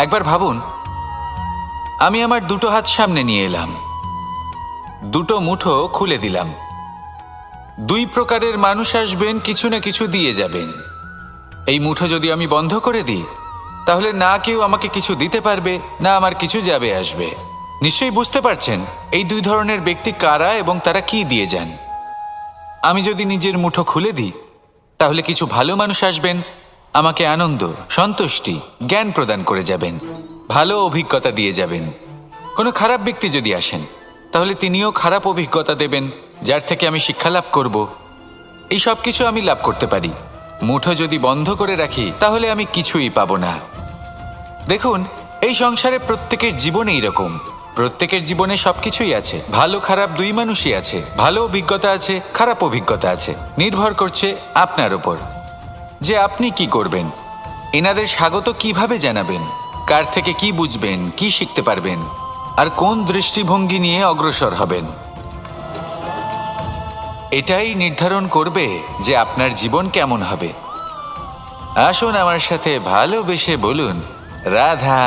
একবার ভাবুন, আমি আমার দুটো হাত সামনে নিয়ে এলাম, দুটো মুঠো খুলে দিলাম। দুই প্রকারের মানুষ আসবেন, কিছু না কিছু দিয়ে যাবেন। এই মুঠো যদি আমি বন্ধ করে দিই, তাহলে না কেউ আমাকে কিছু দিতে পারবে, না আমার কিছু যাবে আসবে। নিশ্চয়ই বুঝতে পারছেন এই দুই ধরনের ব্যক্তি কারা এবং তারা কি দিয়ে যান। আমি যদি নিজের মুঠো খুলে দিই, তাহলে কিছু ভালো মানুষ আসবেন, আমাকে আনন্দ, সন্তুষ্টি, জ্ঞান প্রদান করে যাবেন, ভালো অভিজ্ঞতা দিয়ে যাবেন। কোনো খারাপ ব্যক্তি যদি আসেন, তাহলে তিনিও খারাপ অভিজ্ঞতা দেবেন, যার থেকে আমি শিক্ষা লাভ করব। এই সব কিছু আমি লাভ করতে পারি। মুঠো যদি বন্ধ করে রাখি, তাহলে আমি কিছুই পাবো না। দেখুন, এই সংসারে প্রত্যেকের জীবনে এইরকম। প্রত্যেকের জীবনে সবকিছুই আছে, ভালো খারাপ দুই মানুষই আছে, ভালো অভিজ্ঞতা আছে, খারাপ অভিজ্ঞতা আছে। নির্ভর করছে আপনার ওপর যে আপনি কি করবেন। এনাদের স্বাগত কিভাবে জানাবেন, কার থেকে কি বুঝবেন, কি শিখতে পারবেন, আর কোন দৃষ্টিভঙ্গি নিয়ে অগ্রসর হবেন। এটাই নির্ধারণ করবে যে আপনার জীবন কেমন হবে। আসুন আমার সাথে ভালোবেসে বলুন, রাধা।